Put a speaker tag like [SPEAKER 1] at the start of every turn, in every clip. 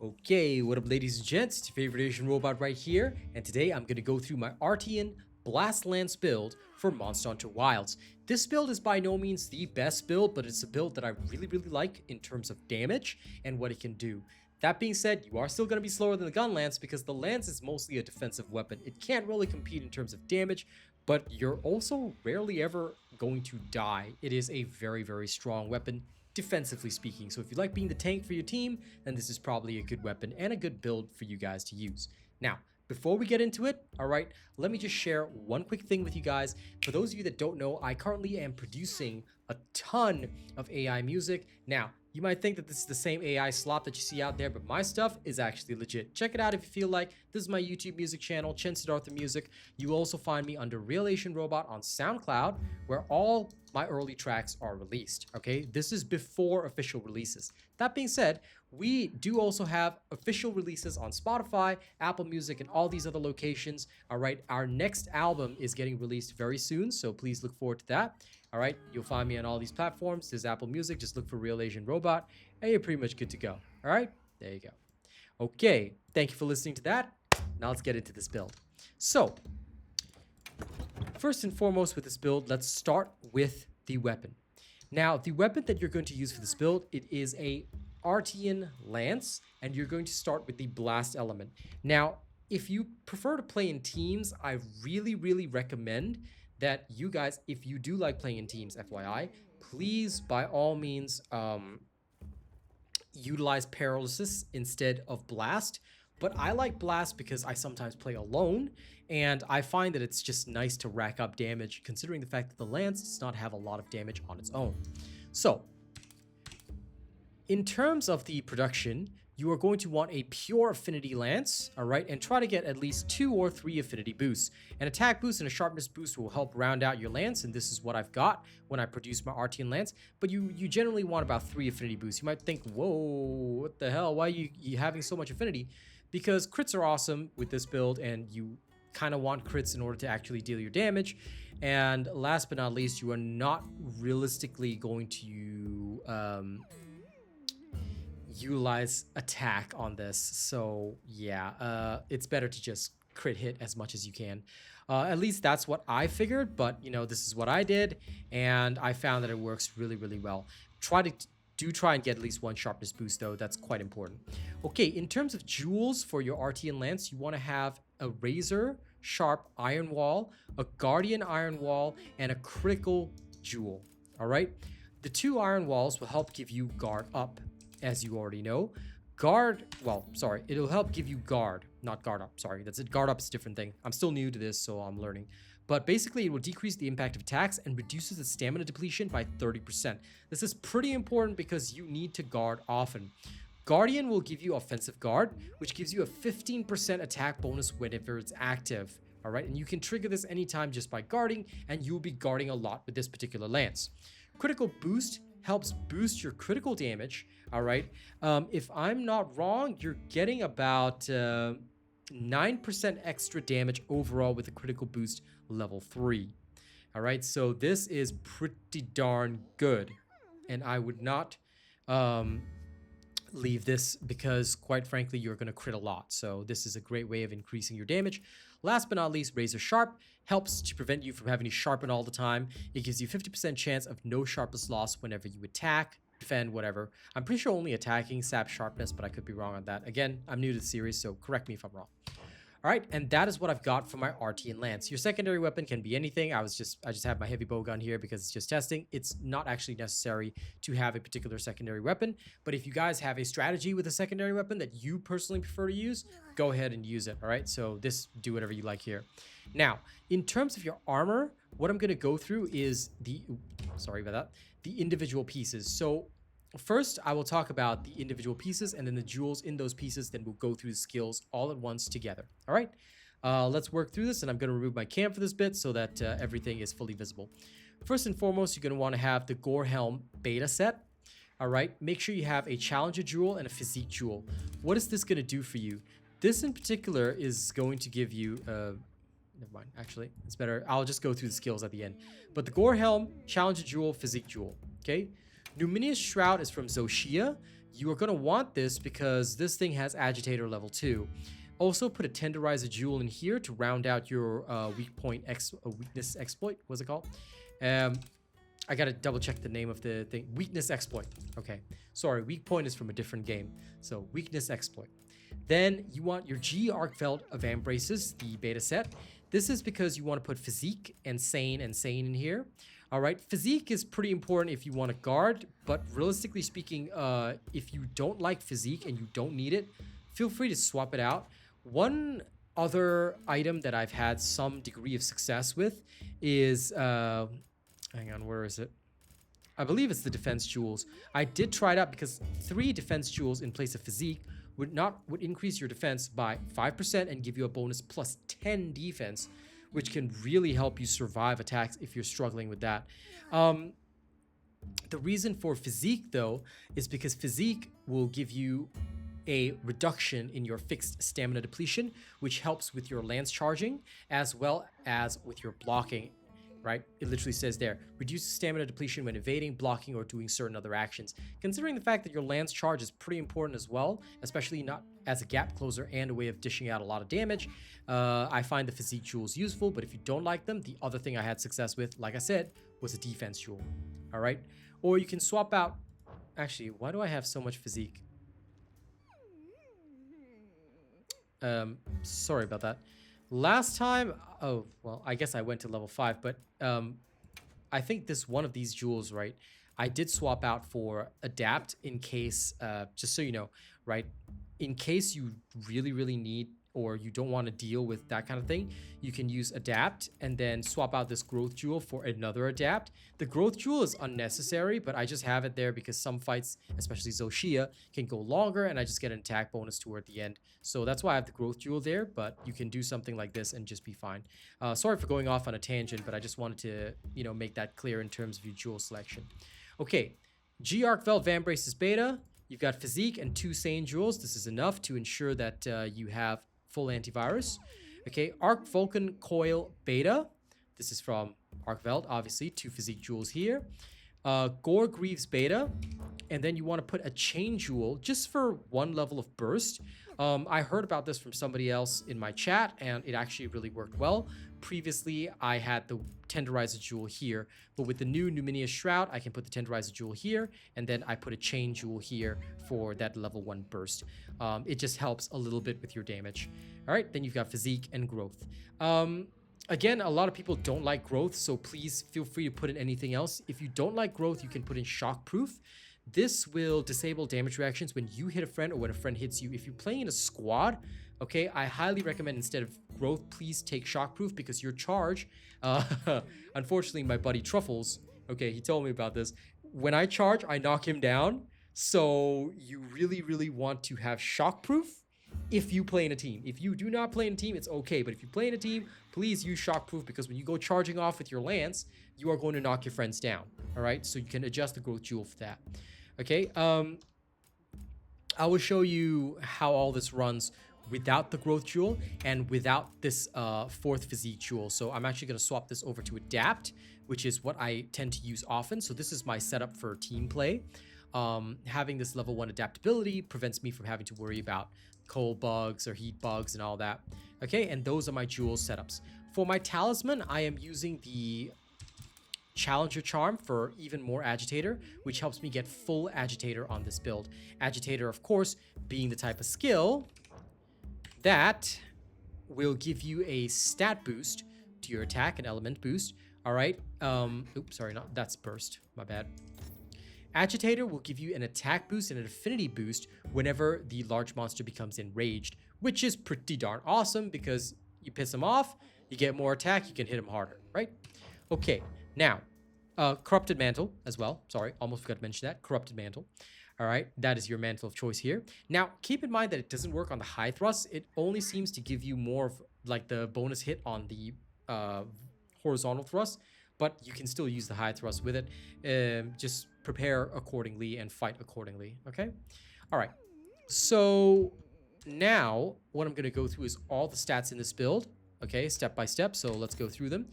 [SPEAKER 1] Okay, what up ladies and gents, it's your favorite Asian robot right here, and today I'm going to go through my Artian Blast Lance build for Monster Hunter Wilds. This build is by no means the best build, but it's a build that I really like in terms of damage and what it can do. That being said, you are still going to be slower than the gun lance because the lance is mostly a defensive weapon. It can't really compete in terms of damage, but you're also rarely ever going to die. It is a very strong weapon, defensively speaking. So if you like being the tank for your team, then this is probably a good weapon and a good build for you guys to use. Now, before we get into it, all right, let me just share one quick thing with you guys. For those of you that don't know, I currently am producing a ton of AI music. Now, you might think that this is the same AI slop that you see out there, but my stuff is actually legit. Check it out if you feel like. This is my YouTube music channel, Chen Siddhartha Music. You will also find me under Real Asian Robot on SoundCloud, where all my early tracks are released, okay? This is before official releases. That being said, we do also have official releases on Spotify, Apple Music, and all these other locations, all right? Our next album is getting released very soon, so please look forward to that. All right, you'll find me on all these platforms. There's Apple Music, just look for Real Asian Robot, and you're pretty much good to go. All right, there you go. Okay, thank you for listening to that. Now let's get into this build. So, first and foremost with this build, let's start with the weapon. Now, the weapon that you're going to use for this build, it is a Artian Lance, and you're going to start with the blast element. Now, if you prefer to play in teams, I really recommend that you guys, if you do like playing in teams, FYI, please by all means utilize paralysis instead of blast. But I like blast because I sometimes play alone, and I find that it's just nice to rack up damage considering the fact that the lance does not have a lot of damage on its own. So in terms of the production, you are going to want a pure affinity lance, all right, and try to get at least 2 or 3 affinity boosts. An attack boost and a sharpness boost will help round out your lance, and this is what I've got when I produce my Artian Lance. But you generally want about 3 affinity boosts. You might think, whoa, what the hell? Why are you having so much affinity? Because crits are awesome with this build, and you kind of want crits in order to actually deal your damage. And last but not least, you are not realistically going to utilize attack on this, so yeah, it's better to just crit hit as much as you can. At least that's what I figured, but you know, this is what I did, and I found that it works really well. Try and get at least 1 sharpness boost though. That's quite important. Okay, in terms of jewels for your Artian Lance, you want to have a razor sharp iron wall, a guardian iron wall, and a critical jewel. All right, the 2 iron walls will help give you guard up, as you already know. It'll help give you guard, not guard up, sorry. That's it, guard up is a different thing. I'm still new to this, so I'm learning. But basically, it will decrease the impact of attacks and reduces the stamina depletion by 30%. This is pretty important because you need to guard often. Guardian will give you offensive guard, which gives you a 15% attack bonus whenever it's active. All right, and you can trigger this anytime just by guarding, and you'll be guarding a lot with this particular lance. Critical boost helps boost your critical damage. All right, if I'm not wrong, you're getting about 9% extra damage overall with a critical boost level 3. All right, so this is pretty darn good, and I would not leave this because quite frankly you're going to crit a lot, so this is a great way of increasing your damage. Last but not least, razor sharp helps to prevent you from having to sharpen all the time. It gives you 50% chance of no sharpness loss whenever you attack, defend, whatever. I'm pretty sure only attacking saps sharpness, but I could be wrong on that. Again, I'm new to the series, so correct me if I'm wrong. All right, and that is what I've got for my Artian Lance. Your secondary weapon can be anything. I just have my heavy bow gun here because it's just testing. It's not actually necessary to have a particular secondary weapon, but if you guys have a strategy with a secondary weapon that you personally prefer to use, go ahead and use it, all right? So do whatever you like here. Now, in terms of your armor, what I'm gonna go through is the individual pieces. So first, I will talk about the individual pieces and then the jewels in those pieces, then we'll go through the skills all at once together. All right, let's work through this, and I'm going to remove my cam for this bit so that everything is fully visible. First and foremost, you're going to want to have the Gore Helm beta set. All right, make sure you have a Challenger jewel and a Physique jewel. What is this going to do for you? This in particular is going to give you... never mind, actually, it's better. I'll just go through the skills at the end. But the Gore Helm, Challenger jewel, Physique jewel, okay? Numinious Shroud is from Zoshia. you are going to want this because this thing has agitator level 2. Also put a tenderizer jewel in here to round out your weakness exploit. What's it called? I gotta double check the name of the thing. Weakness exploit. Okay. Sorry, weak point is from a different game. So weakness exploit. Then you want your G Arkveld of Braces, the beta set. This is because you want to put physique and sane in here. All right, physique is pretty important if you want to guard, but realistically speaking, if you don't like physique and you don't need it, feel free to swap it out. One other item that I've had some degree of success with is, hang on, where is it? I believe it's the defense jewels. I did try it out because 3 defense jewels in place of physique would increase your defense by 5% and give you a bonus plus 10 defense, which can really help you survive attacks if you're struggling with that. The reason for physique, though, is because physique will give you a reduction in your fixed stamina depletion, which helps with your lance charging as well as with your blocking, right? It literally says there, reduce stamina depletion when evading, blocking, or doing certain other actions. Considering the fact that your lance charge is pretty important as well, especially not as a gap closer and a way of dishing out a lot of damage, I find the physique jewels useful, but if you don't like them, the other thing I had success with, like I said, was a defense jewel, all right? Or you can swap out, actually, why do I have so much physique? Sorry about that. Last time, oh, well, I guess I went to level 5, but I think this one of these jewels, right, I did swap out for adapt in case, just so you know, right, in case you really need or you don't want to deal with that kind of thing, you can use adapt and then swap out this growth jewel for another adapt. The growth jewel is unnecessary, but I just have it there because some fights, especially Zoshia, can go longer and I just get an attack bonus toward the end. So that's why I have the growth jewel there, but you can do something like this and just be fine. Sorry for going off on a tangent, but I just wanted to, you know, make that clear in terms of your jewel selection. Okay, G Arkveld Van Braces Beta. You've got physique and 2 sane jewels. This is enough to ensure that you have full antivirus. Okay, Arc Vulcan Coil Beta. This is from Arkveld, obviously. 2 physique jewels here. Gore Greaves Beta. And then you want to put a chain jewel just for 1 level of burst. I heard about this from somebody else in my chat, and it actually really worked well. Previously, I had the Tenderizer jewel here, but with the new Numinia Shroud, I can put the Tenderizer jewel here, and then I put a chain jewel here for that level 1 burst. It just helps a little bit with your damage. All right, then you've got physique and growth. Again, a lot of people don't like growth, so please feel free to put in anything else. If you don't like growth, you can put in shockproof. This will disable damage reactions when you hit a friend or when a friend hits you. If you're playing in a squad, okay, I highly recommend instead of growth, please take shockproof because your charge, unfortunately, my buddy Truffles, okay, he told me about this. When I charge, I knock him down. So you really want to have shockproof if you play in a team. If you do not play in a team, it's okay. But if you play in a team, please use shockproof because when you go charging off with your lance, you are going to knock your friends down. All right, so you can adjust the growth jewel for that. Okay, I will show you how all this runs without the growth jewel and without this 4th physique jewel. So I'm actually going to swap this over to adapt, which is what I tend to use often. So this is my setup for team play. Having this level 1 adaptability prevents me from having to worry about cold bugs or heat bugs and all that. Okay, and those are my jewel setups. For my talisman, I am using the Challenger Charm for even more Agitator, which helps me get full Agitator on this build. Agitator, of course, being the type of skill that will give you a stat boost to your attack, an element boost. All right. Oops, sorry, that's burst. My bad. Agitator will give you an attack boost and an affinity boost whenever the large monster becomes enraged, which is pretty darn awesome because you piss him off, you get more attack, you can hit him harder, right? Okay. Now, Corrupted Mantle as well. Sorry, almost forgot to mention that. Corrupted Mantle. All right, that is your mantle of choice here. Now, keep in mind that it doesn't work on the high thrust. It only seems to give you more of like the bonus hit on the horizontal thrust, but you can still use the high thrust with it. Just prepare accordingly and fight accordingly, okay? All right, so now what I'm going to go through is all the stats in this build, okay, step by step. So let's go through them.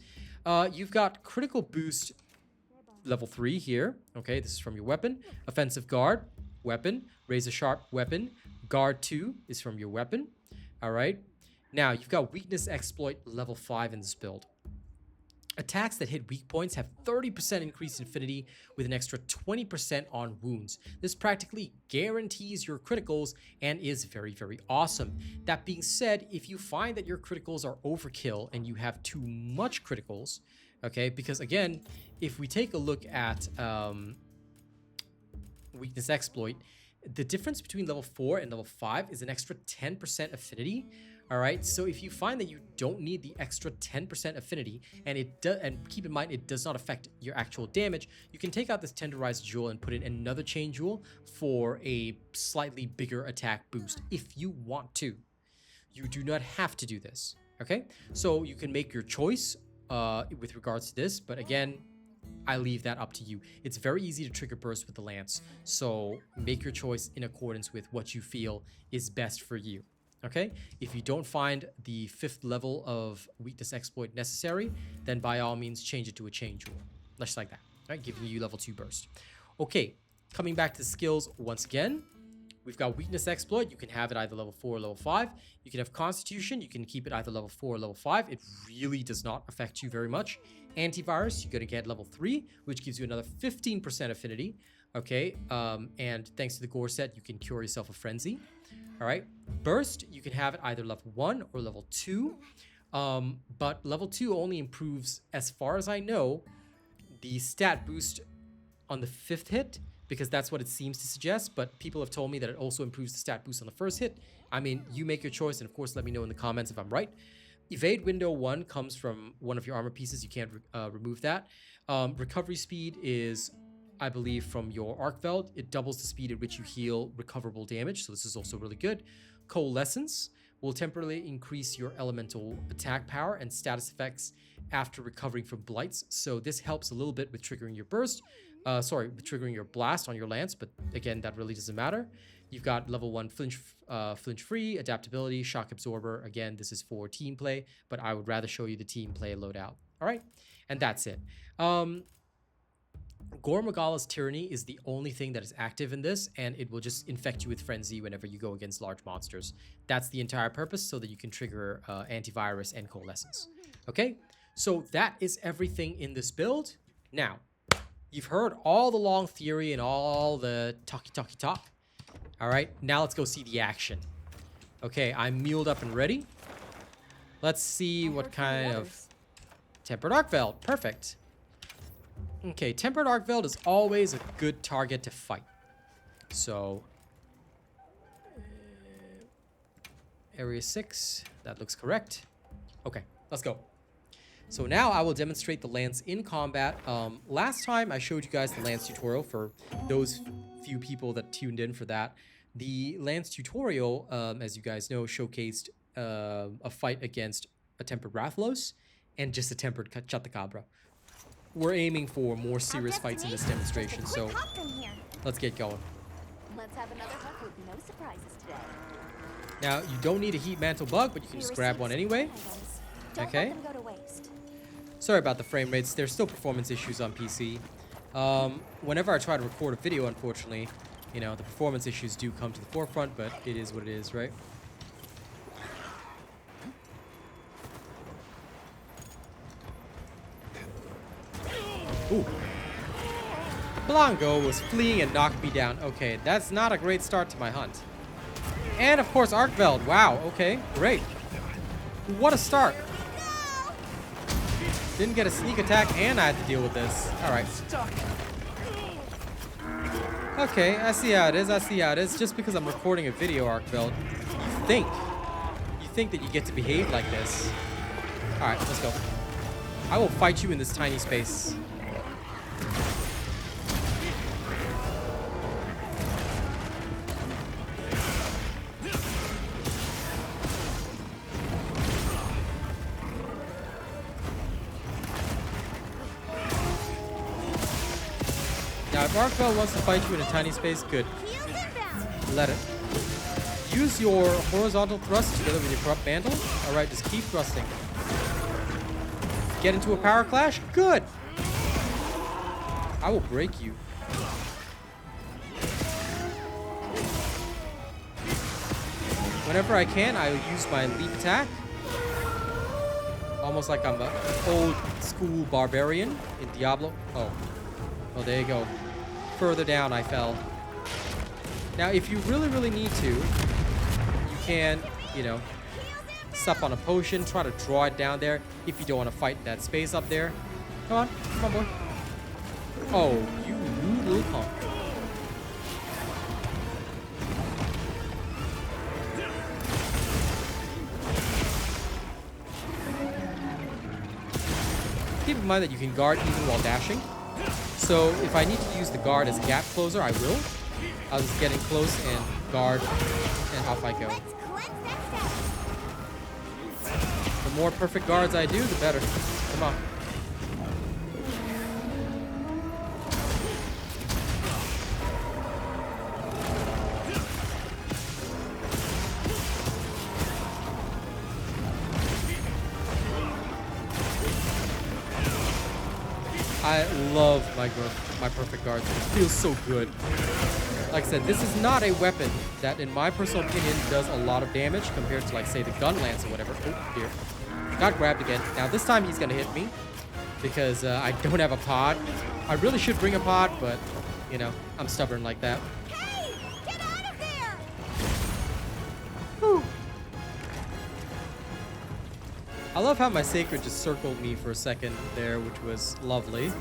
[SPEAKER 1] You've got critical boost level 3 here. Okay, this is from your weapon. Offensive guard. weapon. Razor sharp weapon. Guard 2 is from your weapon. All right. Now, you've got weakness exploit level 5 in this build. Attacks that hit weak points have 30% increased affinity with an extra 20% on wounds. This practically guarantees your criticals and is very, very awesome. That being said, if you find that your criticals are overkill and you have too much criticals, okay, because again, if we take a look at weakness exploit, the difference between level 4 and level 5 is an extra 10% affinity. All right, so if you find that you don't need the extra 10% affinity, and keep in mind it does not affect your actual damage, you can take out this tenderized jewel and put in another chain jewel for a slightly bigger attack boost if you want to. You do not have to do this. Okay, so you can make your choice with regards to this, but again, I leave that up to you. It's very easy to trigger burst with the lance, so make your choice in accordance with what you feel is best for you. Okay, if you don't find the 5th level of weakness exploit necessary, then by all means change it to a chain jewel, just like that, right? Giving you level 2 burst. Okay, coming back to the skills once again, we've got weakness exploit. You can have it either level 4 or level 5. You can have constitution. You can keep it either level 4 or level 5. It really does not affect you very much. Antivirus, you're gonna get level 3, which gives you another 15% affinity. Okay, and thanks to the gore set, you can cure yourself of frenzy. All right, burst, you can have it either level 1 or level 2, but level 2 only improves, as far as I know, the stat boost on the 5th hit, because that's what it seems to suggest, but people have told me that it also improves the stat boost on the 1st hit. I mean, you make your choice, and of course, let me know in the comments if I'm right. Evade window 1 comes from one of your armor pieces. You can't remove that. Recovery speed is, I believe, from your Arkveld. It doubles the speed at which you heal recoverable damage, so this is also really good. Coalescence will temporarily increase your elemental attack power and status effects after recovering from blights, so this helps a little bit with triggering your burst. With triggering your blast on your lance, but again, that really doesn't matter. You've got level 1 flinch free, adaptability, shock absorber. Again, this is for team play, but I would rather show you the team play loadout. All right, and that's it. Gore Magala's Tyranny is the only thing that is active in this, and it will just infect you with Frenzy whenever you go against large monsters. That's the entire purpose, so that you can trigger Antivirus and Coalescence. Okay, so that is everything in this build. Now, you've heard all the long theory and all the talk. All right, now let's go see the action. Okay, I'm muled up and ready. Let's see what kind of... Tempered Arkveld, perfect. Okay, Tempered Arkveld is always a good target to fight. So, area 6, that looks correct. Okay, let's go. So now I will demonstrate the lance in combat. Last time I showed you guys the lance tutorial for those few people that tuned in for that. The lance tutorial, as you guys know, showcased a fight against a Tempered Rathlos and just a Tempered Chatakabra. We're aiming for more serious fights in this demonstration, so let's get going.
[SPEAKER 2] Let's have another hunt with no surprises today.
[SPEAKER 1] Now, you don't need a heat mantle bug, but you can just grab one anyway. Okay. Sorry about the frame rates. There's still performance issues on PC. Whenever I try to record a video, unfortunately, you know, the performance issues do come to the forefront, but it is what it is, right? Ooh. Blanco was fleeing and knocked me down. Okay, that's not a great start to my hunt. And of course, Arkveld. Wow, okay, great. What a start. Didn't get a sneak attack and I had to deal with this. Alright. Okay, I see how it is. Just because I'm recording a video, Arkveld, you think that you get to behave like this. Alright, let's go. I will fight you in this tiny space. Now, if Arkveld wants to fight you in a tiny space, good. Let it. Use your horizontal thrust together with your corrupt mantle. Alright, just keep thrusting. Get into a power clash? Good! I will break you. Whenever I can, I use my leap attack. Almost like I'm an old school barbarian in Diablo. Oh, there you go. Further down I fell. Now, if you really need to, you can, you know, sup on a potion, try to draw it down there if you don't want to fight in that space up there. Come on, boy. Oh, you rude little punk. Keep in mind that you can guard even while dashing. So if I need to use the guard as a gap closer, I will. I'll just get in close and guard, and off I go. The more perfect guards I do, the better. Come on. I love my perfect guards. It feels so good. Like I said, this is not a weapon that, in my personal opinion, does a lot of damage compared to, like, say, the gun lance or whatever. Oh, dear. Got grabbed again. Now, this time he's going to hit me because I don't have a pod. I really should bring a pod, but, you know, I'm stubborn like that.
[SPEAKER 2] Hey, get out of there!
[SPEAKER 1] Whew. I love how my sacred just circled me for a second there, which was lovely.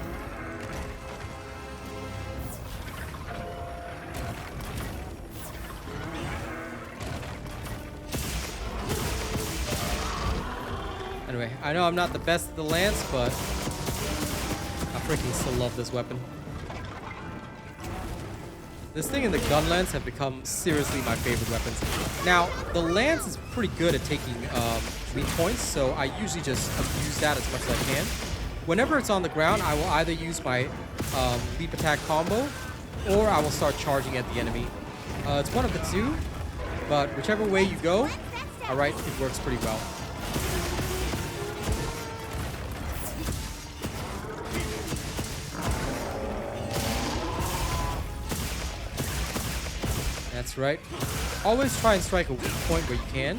[SPEAKER 1] Anyway, I know I'm not the best at the lance, but I freaking still love this weapon. This thing and the gun lance have become seriously my favorite weapons. Now, the lance is pretty good at taking weak points, so I usually just abuse that as much as I can. Whenever it's on the ground, I will either use my leap attack combo, or I will start charging at the enemy. It's one of the two, but whichever way you go, alright, it works pretty well. That's right. Always try and strike a weak point where you can.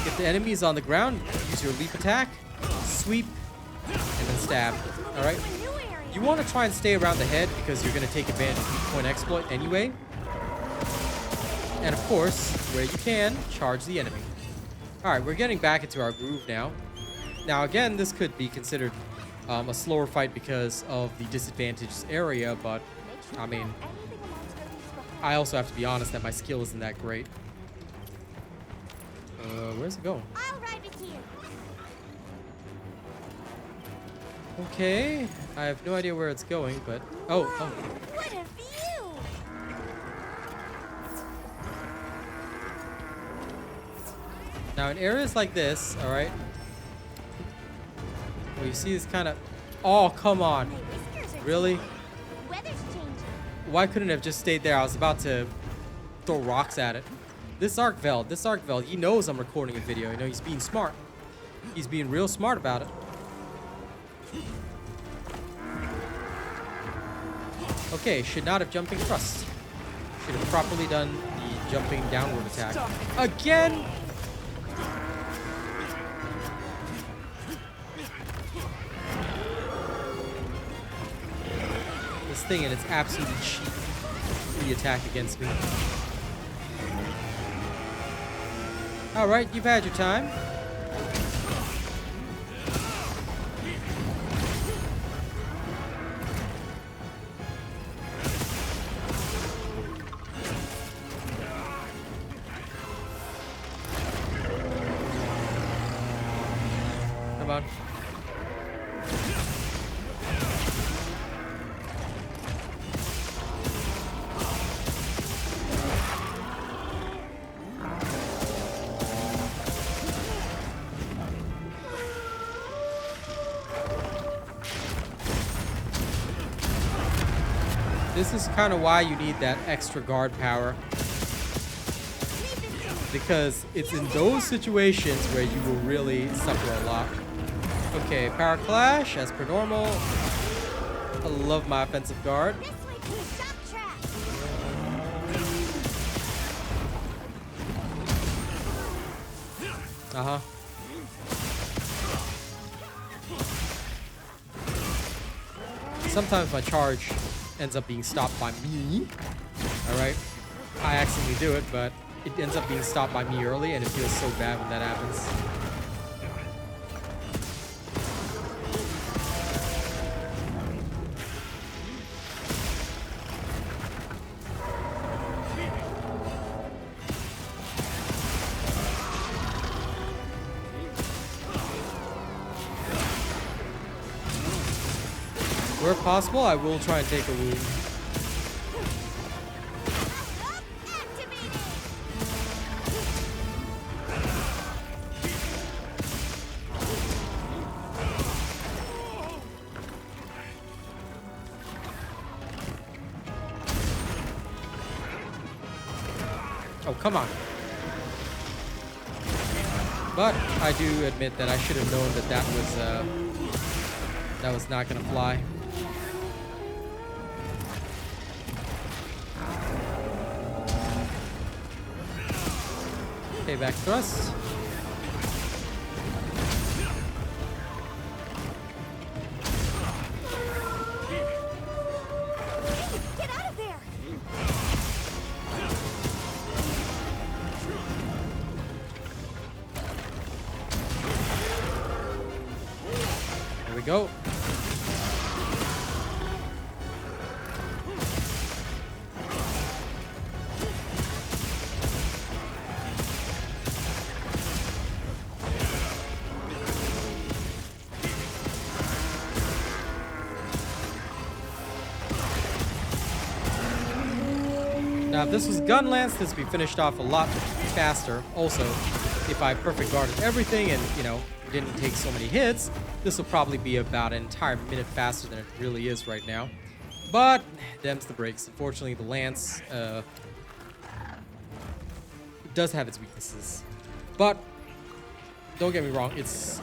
[SPEAKER 1] If the enemy is on the ground, use your leap attack, sweep, and then stab. Alright? You want to try and stay around the head because you're going to take advantage of weak point exploit anyway. And of course, where you can, charge the enemy. Alright, we're getting back into our groove now. Now again, this could be considered a slower fight because of the disadvantaged area, but I mean, I also have to be honest that my skill isn't that great. Where's it going?
[SPEAKER 2] I'll ride with you.
[SPEAKER 1] Okay, I have no idea where it's going, but oh.
[SPEAKER 2] What a view!
[SPEAKER 1] Now in areas like this, all right, where you see this kind of, oh come on, really?
[SPEAKER 2] Weather's changing.
[SPEAKER 1] Why couldn't it have just stayed there? I was about to throw rocks at it. This Arkveld, he knows I'm recording a video. You know, he's being smart. He's being real smart about it. Okay, should not have jumping thrust. Should have properly done the jumping downward attack. Again! This thing and its absolutely cheap free attack against me. Alright, you've had your time. Come on. This is kind of why you need that extra guard power. Because it's in those situations where you will really suffer a lot. Okay, power clash as per normal. I love my offensive guard.
[SPEAKER 2] This way to the shock track.
[SPEAKER 1] Uh-huh. Sometimes my charge ends up being stopped by me. Alright? I accidentally do it, but it ends up being stopped by me early, and it feels so bad when that happens. Where possible, I will try and take a wound. Oh, come on. But I do admit that I should have known that that was not gonna fly. Okay, back thrust.
[SPEAKER 2] Get out of there!
[SPEAKER 1] There we go. Now, if this was Gun Lance, this would be finished off a lot faster. Also, if I perfect guarded everything and, you know, didn't take so many hits, this will probably be about an entire minute faster than it really is right now. But, them's the breaks. Unfortunately, the Lance it does have its weaknesses. But, don't get me wrong, it's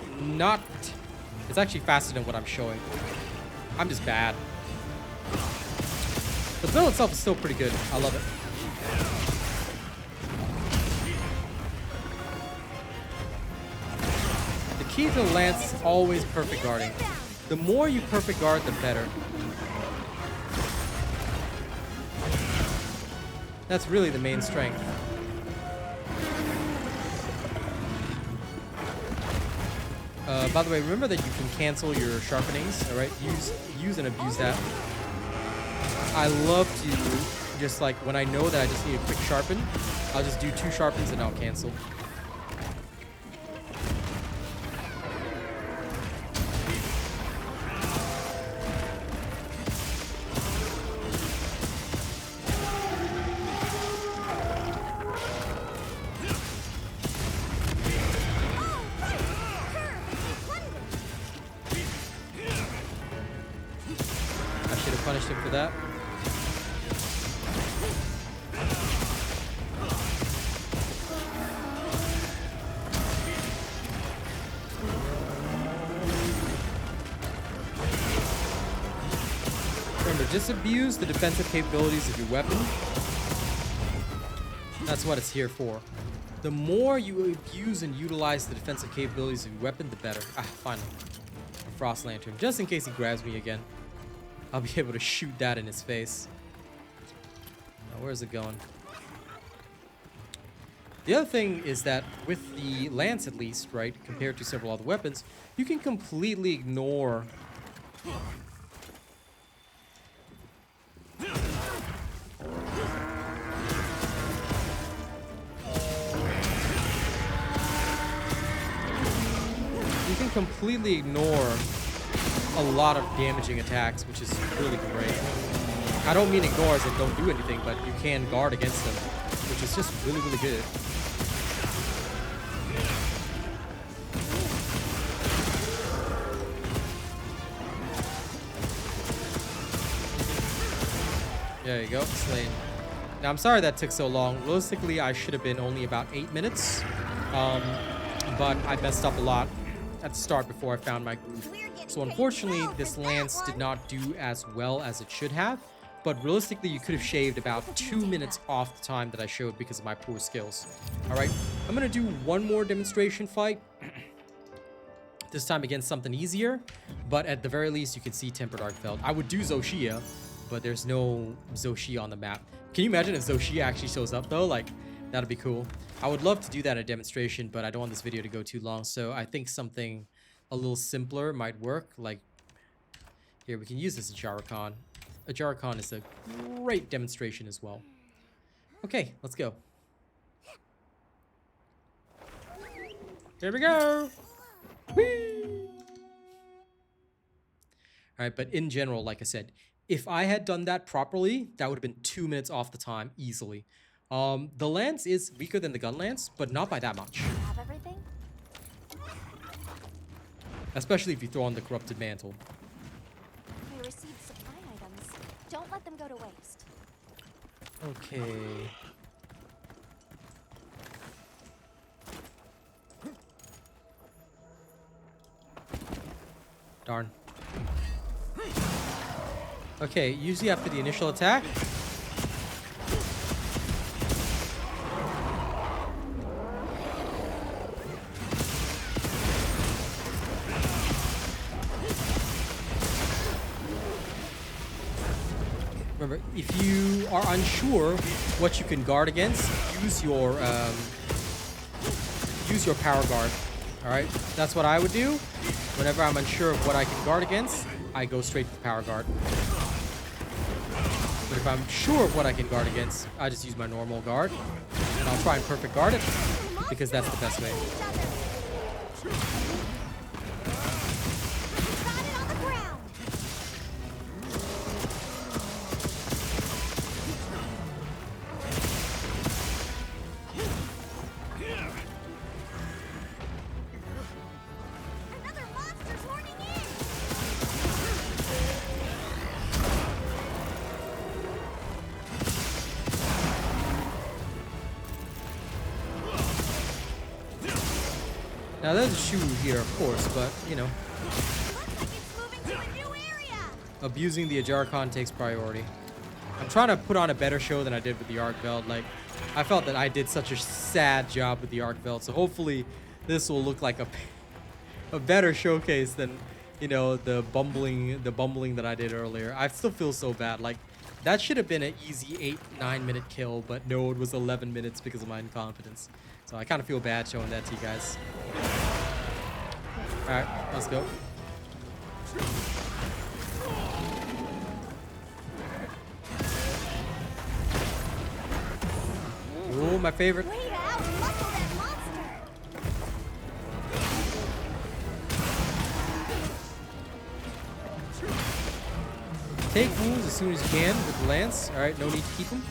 [SPEAKER 1] actually faster than what I'm showing. I'm just bad. The build itself is still pretty good. I love it. The key to the Lance is always perfect guarding. The more you perfect guard, the better. That's really the main strength. By the way, remember that you can cancel your sharpenings, alright? Use and abuse that. I love to just like, when I know that I just need a quick sharpen, I'll just do 2 sharpens and I'll cancel. I should have punished him for that. Remember, just abuse the defensive capabilities of your weapon. That's what it's here for. The more you abuse and utilize the defensive capabilities of your weapon, the better. Ah, finally. A Frost Lantern. Just in case he grabs me again. I'll be able to shoot that in his face. Now, where's it going? The other thing is that with the Lance, at least, right, compared to several other weapons, you can completely ignore a lot of damaging attacks, which is really great. I don't mean ignore as in don't do anything, but you can guard against them, which is just really, really good. There you go, slain. Now, I'm sorry that took so long. Realistically, I should have been only about 8 minutes, but I messed up a lot at the start before I found my groove. So unfortunately, this Lance did not do as well as it should have. but realistically, you could have shaved about 2 minutes off the time that I showed because of my poor skills. All right, I'm gonna do one more demonstration fight. This time against something easier, but at the very least, you can see Tempered Arkveld. I would do Zoshia, but there's no Zoshia on the map. Can you imagine if Zoshia actually shows up though? Like, that'd be cool. I would love to do that in a demonstration, but I don't want this video to go too long, so I think something a little simpler might work. Like, here, we can use this Ajarakan. Ajarakan is a great demonstration as well. Okay, let's go. There we go. Whee! Alright, but in general, like I said, if I had done that properly, that would have been 2 minutes off the time easily. The lance is weaker than the gun lance, but not by that much.
[SPEAKER 2] Have everything?
[SPEAKER 1] Especially if you throw on the corrupted mantle.
[SPEAKER 2] We received supply items. Don't let them go to waste.
[SPEAKER 1] Okay. Darn. Okay, usually after the initial attack. Remember, if you are unsure what you can guard against, use your power guard. All right, that's what I would do. Whenever I'm unsure of what I can guard against, I go straight to the power guard. But if I'm sure of what I can guard against, I just use my normal guard, and I'll try and perfect guard it because that's the best way.
[SPEAKER 2] Got it on the ground. Another monster's horning in.
[SPEAKER 1] Now there's a shoe here, of course, but you know,
[SPEAKER 2] Looks like it's moving to a new area.
[SPEAKER 1] abusing the Ajarakan takes priority. I'm trying to put on a better show than I did with the Arkveld. Like, I felt that I did such a sad job with the Arkveld, so hopefully this will look like a better showcase than, you know, the bumbling that I did earlier. I still feel so bad. Like, that should have been an easy 8-9 minute kill, but no, it was 11 minutes because of my incompetence. So I kind of feel bad showing that to you guys. All right, let's go. Ooh, my favorite.
[SPEAKER 2] Way to out-muscle that monster.
[SPEAKER 1] Take wounds as soon as you can with the lance. All right, no need to keep them.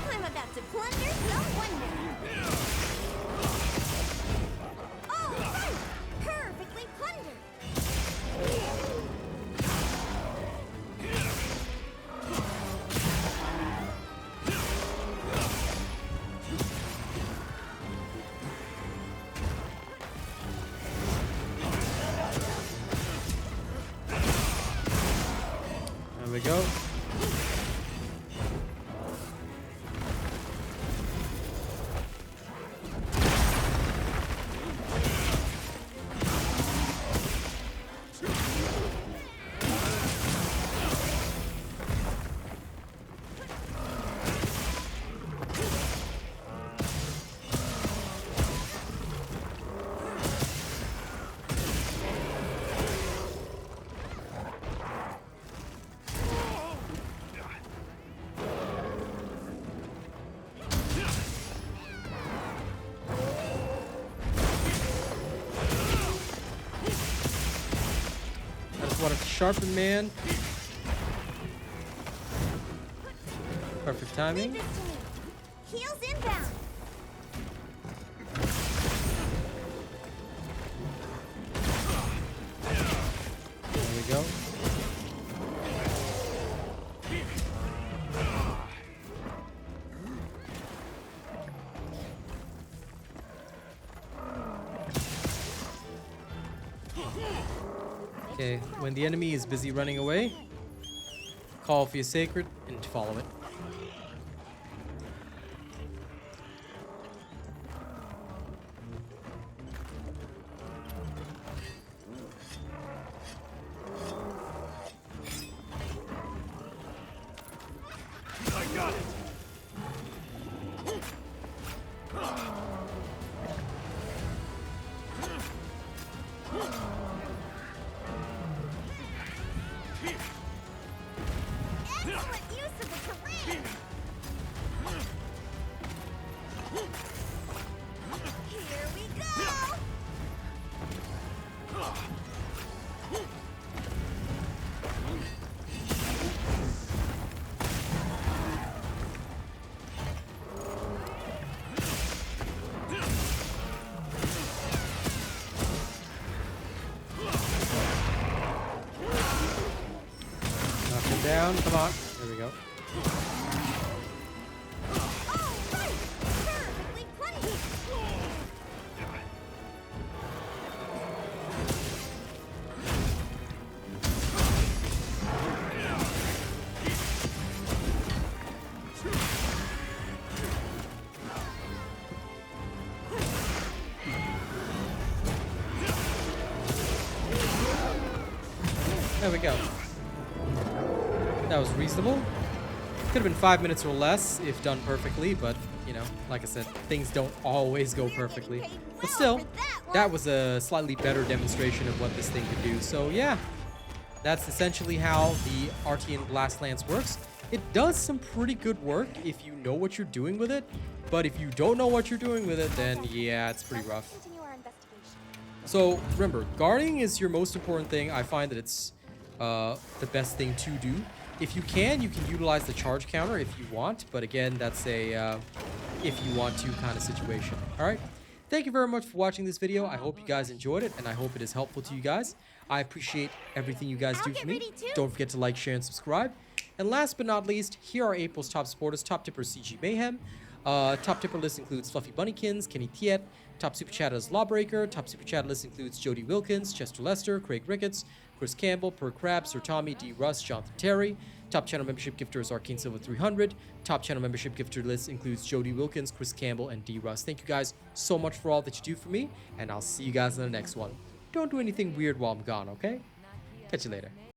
[SPEAKER 2] I'm about to plunder some wonder. Oh, right. Perfectly plundered.
[SPEAKER 1] There we go. I just wanted to sharpen, man. Perfect
[SPEAKER 2] Leave
[SPEAKER 1] timing.
[SPEAKER 2] this to me. Heels inbound.
[SPEAKER 1] There we go. Okay, when the enemy is busy running away, call for your sacred and follow it.
[SPEAKER 3] I got it.
[SPEAKER 2] Excellent use of the terrain. Here we go.
[SPEAKER 1] Knock him down. Come on. There we go.
[SPEAKER 2] All right. Perfectly placed.
[SPEAKER 1] There we go. That was reasonable. Could have been 5 minutes or less if done perfectly, but you know, like I said, things don't always go perfectly. But still, that was a slightly better demonstration of what this thing could do. So yeah, that's essentially how the Artian Blast Lance works. It does some pretty good work if you know what you're doing with it, but if you don't know what you're doing with it, then yeah, it's pretty rough.
[SPEAKER 2] Continue our investigation.
[SPEAKER 1] So remember, guarding is your most important thing. I find that it's the best thing to do. If you can utilize the charge counter if you want, but again, that's a if you want to kind of situation. All right. Thank you very much for watching this video. I hope you guys enjoyed it, and I hope it is helpful to you guys. I appreciate everything you guys do for me. Don't forget to like, share, and subscribe. And last but not least, here are April's top supporters. Top tipper CG Mayhem. Top tipper list includes Fluffy Bunnykins, Kenny Tiet. Top super chatter is Lawbreaker. Top super chat list includes Jody Wilkins, Chester Lester, Craig Ricketts, Chris Campbell, Per Crab, Sir Tommy, D. Russ, Jonathan Terry. Top channel membership gifter is Arcane Silver 300. Top channel membership gifter list includes Jody Wilkins, Chris Campbell, and D. Russ. Thank you guys so much for all that you do for me, and I'll see you guys in the next one. Don't do anything weird while I'm gone, okay? Catch you later.